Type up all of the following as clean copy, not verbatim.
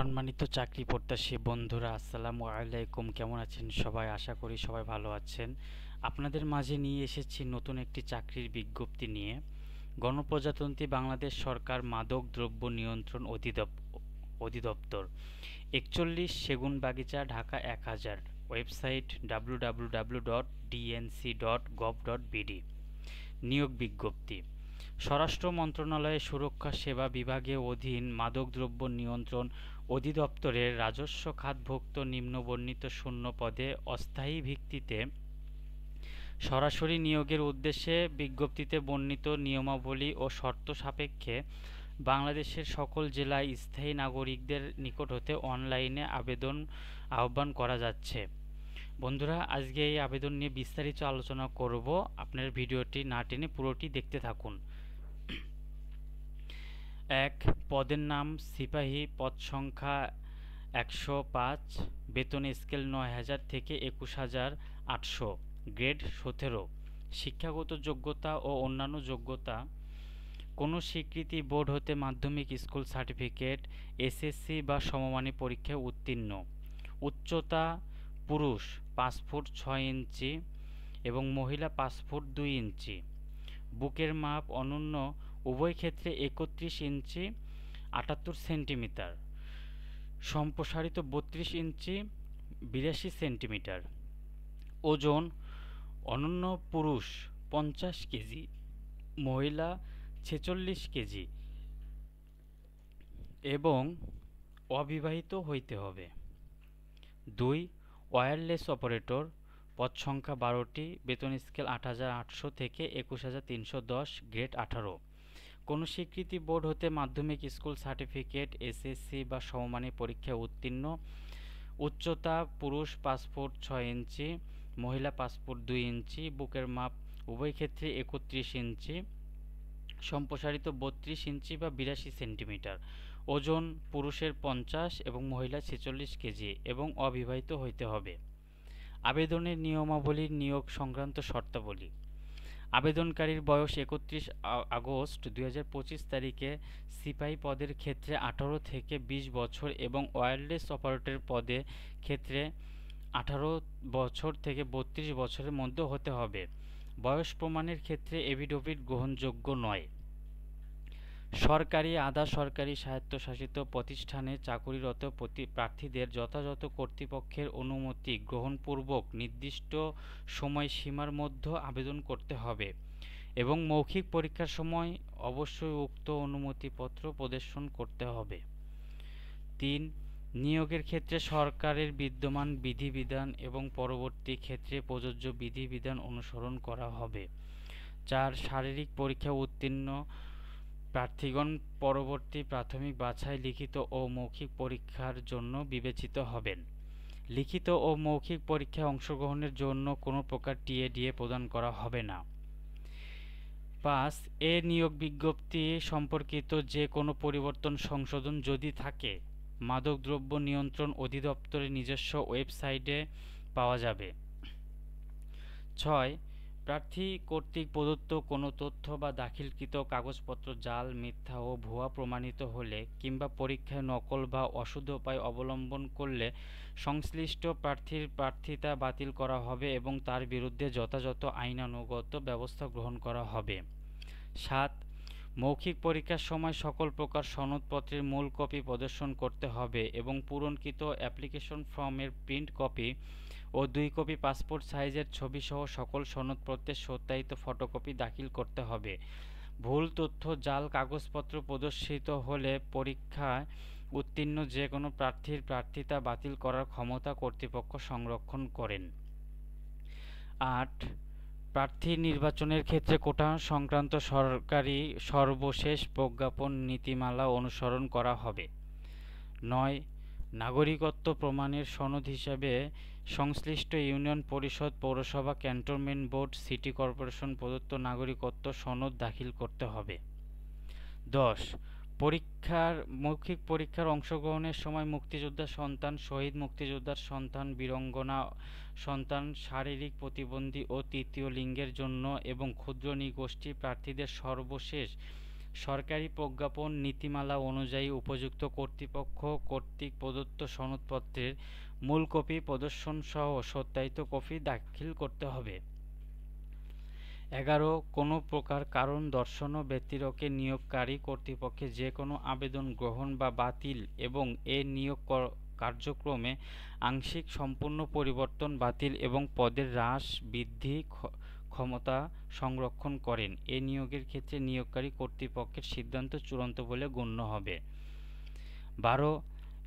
সম্মানিত চাকরি প্রত্যাশী বন্ধুরা, আসসালামু আলাইকুম। কেমন আছেন সবাই? আশা করি সবাই ভালো আছেন। আপনাদের মাঝে নিয়ে এসেছি নতুন একটি চাকরির বিজ্ঞপ্তি নিয়ে। গণপ্রজাতন্ত্রী বাংলাদেশ সরকার মাদক দ্রব্য নিয়ন্ত্রণ অধিদপ্তর ৪১ সেগুনবাগিচা, ঢাকা ১০০০। Website www.dnc.gov.bd। নিয়োগ বিজ্ঞপ্তি। স্বরাষ্ট্র মন্ত্রণালয়ের সুরক্ষা সেবা বিভাগের অধীন মাদকদ্রব্য নিয়ন্ত্রণ অধিদপ্তরের রাজস্ব খাতভুক্ত নিম্নবর্ণিত শূন্য পদে অস্থায়ী ভিত্তিতে সরাসরি নিয়োগের উদ্দেশ্যে বিজ্ঞপ্তিতে বর্ণিত নিয়মাবলী ও শর্ত সাপেক্ষে বাংলাদেশের সকল জেলায় স্থায়ী নাগরিকদের নিকট হতে অনলাইনে আবেদন আহ্বান করা যাচ্ছে। বন্ধুরা, আজকে এই আবেদন নিয়ে বিস্তারিত আলোচনা করব। আপনার ভিডিওটি না টেনে পুরোটি দেখতে থাকুন। ১. পদের নাম সিপাহী, পদ সংখ্যা ১০৫, বেতন স্কেল ৯,০০০ থেকে ২১,৮০০, গ্রেড ১৭, শিক্ষাগত যোগ্যতা ও অন্যান্য যোগ্যতা কোনো স্বীকৃতি বোর্ড হতে মাধ্যমিক স্কুল সার্টিফিকেট, এসএসসি বা সমমানের পরীক্ষায় উত্তীর্ণ। উচ্চতা পুরুষ ৫ ফুট ৬ ইঞ্চি এবং মহিলা ৫ ফুট ২ ইঞ্চি। বুকের মাপ অনন্য উভয় ক্ষেত্রে ৩১ ইঞ্চি ৭৮ সেন্টিমিটার, সম্প্রসারিত ৩২ ইঞ্চি ৮২ সেন্টিমিটার। ওজন অনন্য পুরুষ ৫০ কেজি, মহিলা ৪৬ কেজি এবং অবিবাহিত হইতে হবে। ২. ওয়্যারলেস অপারেটর, পদ সংখ্যা ১২টি, বেতন স্কেল ৮,৮০০ থেকে ২১,৩১০, গ্রেড ১৮, কোনো স্বীকৃতি বোর্ড হতে মাধ্যমিক স্কুল সার্টিফিকেট, এসএসসি বা সমমানের পরীক্ষায় উত্তীর্ণ। উচ্চতা পুরুষ ৫ ফুট ৬ ইঞ্চি, মহিলা ৫ ফুট ২ ইঞ্চি, বুকের মাপ উভয় ক্ষেত্রে ৩১ ইঞ্চি, সম্প্রসারিত ৩২ ইঞ্চি বা ৮২ সেন্টিমিটার। ওজন পুরুষের ৫০ এবং মহিলা ৪৬ কেজি এবং অবিবাহিত হইতে হবে। আবেদনের নিয়মাবলী, নিয়োগ সংক্রান্ত শর্তাবলী। আবেদনকারীর বয়স ৩১ আগস্ট ২০২৫ তারিখে সিপাহী পদের ক্ষেত্রে ১৮ থেকে ২০ বছর এবং ওয়্যারলেস অপারেটর পদের ক্ষেত্রে ১৮ বছর থেকে ৩২ বছরের মধ্যে হতে হবে। বয়স প্রমাণের ক্ষেত্রে এফিডেভিট গ্রহণযোগ্য নয়। সরকারি, আধা সরকারি, স্বায়ত্তশাসিত প্রতিষ্ঠানে চাকুরিরত প্রার্থীদের যথাযথ কর্তৃপক্ষের অনুমতি গ্রহণপূর্বক নির্দিষ্ট সময়সীমার মধ্যে আবেদন করতে হবে এবং মৌখিক পরীক্ষার সময় অবশ্যই উক্ত অনুমতিপত্র প্রদর্শন করতে হবে। ৩. নিয়োগের ক্ষেত্রে সরকারের বিদ্যমান বিধিবিধান এবং পরবর্তী ক্ষেত্রে প্রযোজ্য বিধিবিধান অনুসরণ করা হবে। ৪. শারীরিক পরীক্ষা উত্তীর্ণ প্রার্থীগণ পরবর্তী প্রাথমিক বাছাই লিখিত ও মৌখিক পরীক্ষার জন্য বিবেচিত হবেন। লিখিত ও মৌখিক পরীক্ষায় অংশগ্রহণের জন্য কোনো প্রকার টিএডিএ প্রদান করা হবে না। ৫. এ নিয়োগ বিজ্ঞপ্তি সম্পর্কিত যে কোনো পরিবর্তন, সংশোধন যদি থাকে মাদকদ্রব্য নিয়ন্ত্রণ অধিদপ্তরের নিজস্ব ওয়েবসাইটে পাওয়া যাবে। ৬. প্রার্থী কর্তৃক প্রদত্ত কোনো তথ্য বা দাখিলকৃত কাগজপত্র জাল, মিথ্যা ও ভুয়া প্রমাণিত হলে কিংবা পরীক্ষায় নকল বা অশুদ্ধ উপায় অবলম্বন করলে সংশ্লিষ্ট প্রার্থীর প্রার্থিতা বাতিল করা হবে এবং তার বিরুদ্ধে যথাযথ আইনানুগত ব্যবস্থা গ্রহণ করা হবে। ৭. মৌখিক পরীক্ষার সময় সকল প্রকার সনদপত্রের মূল কপি প্রদর্শন করতে হবে এবং পূরণকৃত অ্যাপ্লিকেশন ফর্মের প্রিন্ট কপি ও ২ কপি পাসপোর্ট সাইজের ছবিসহ সকল সনদপত্রের সত্যায়িত ফটোকপি দাখিল করতে হবে। ভুল তথ্য, জাল কাগজপত্র প্রদর্শিত হলে পরীক্ষায় উত্তীর্ণ যে কোনো প্রার্থীর প্রার্থিতা বাতিল করার ক্ষমতা কর্তৃপক্ষ সংরক্ষণ করেন। ৮. প্রার্থী নির্বাচনের ক্ষেত্রে কোটা সংক্রান্ত সরকারি সর্বশেষ প্রজ্ঞাপন নীতিমালা অনুসরণ করা হবে। ৯. নাগরিকত্ব প্রমাণের সনদ হিসাবে সংশ্লিষ্ট ইউনিয়ন পরিষদ, পৌরসভা, ক্যান্টনমেন্ট বোর্ড, সিটি কর্পোরেশন প্রদত্ত নাগরিকত্ব সনদ দাখিল করতে হবে। ১০. মৌখিক পরীক্ষার অংশগ্রহণের সময় মুক্তিযোদ্ধার সন্তান, শহীদ মুক্তিযোদ্ধার সন্তান, বীরাঙ্গনা সন্তান, শারীরিক প্রতিবন্ধী ও তৃতীয় লিঙ্গের জন্য এবং ক্ষুদ্র নৃগোষ্ঠী প্রার্থীদের সর্বশেষ সরকারি প্রজ্ঞাপন নীতিমালা অনুযায়ী উপযুক্ত কর্তৃপক্ষ কর্তৃক প্রদত্ত সনদপত্রের মূল কপি প্রদর্শন সহ সত্যায়িত কপি দাখিল করতে হবে। 11 কোনো প্রকার কারণ দর্শানো ব্যতিরেকে নিয়োগকারী কর্তৃপক্ষের যে কোনো আবেদন গ্রহণ বা বাতিল এবং এ নিয়োগ কার্যক্রমে আংশিক সম্পূর্ণ পরিবর্তন বাতিল এবং পদের হ্রাস বৃদ্ধি ক্ষমতা সংরক্ষণ করেন। এ নিয়োগের ক্ষেত্রে নিয়োগকারী কর্তৃপক্ষের সিদ্ধান্ত চূড়ান্ত বলে গণ্য হবে। 12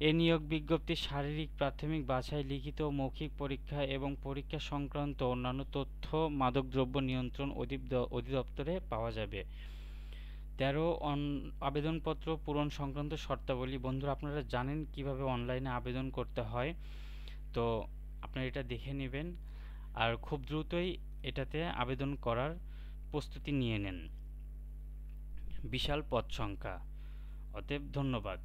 এ নিয়োগ বিজ্ঞপ্তি শারীরিক প্রাথমিক বাছাই লিখিত ও মৌখিক পরীক্ষা এবং পরীক্ষা সংক্রান্ত অন্যান্য তথ্য মাদকদ্রব্য নিয়ন্ত্রণ অধিদপ্তরে পাওয়া যাবে। 13 আবেদনপত্র পূরণ সংক্রান্ত শর্তাবলী। বন্ধুরা, আপনারা জানেন কিভাবে অনলাইনে আবেদন করতে হয়, তো আপনারা এটা দেখে নেবেন আর খুব দ্রুতই এটাতে আবেদন করার প্রস্তুতি নিয়ে নেন। বিশাল পদ সংখ্যা, অতএব ধন্যবাদ।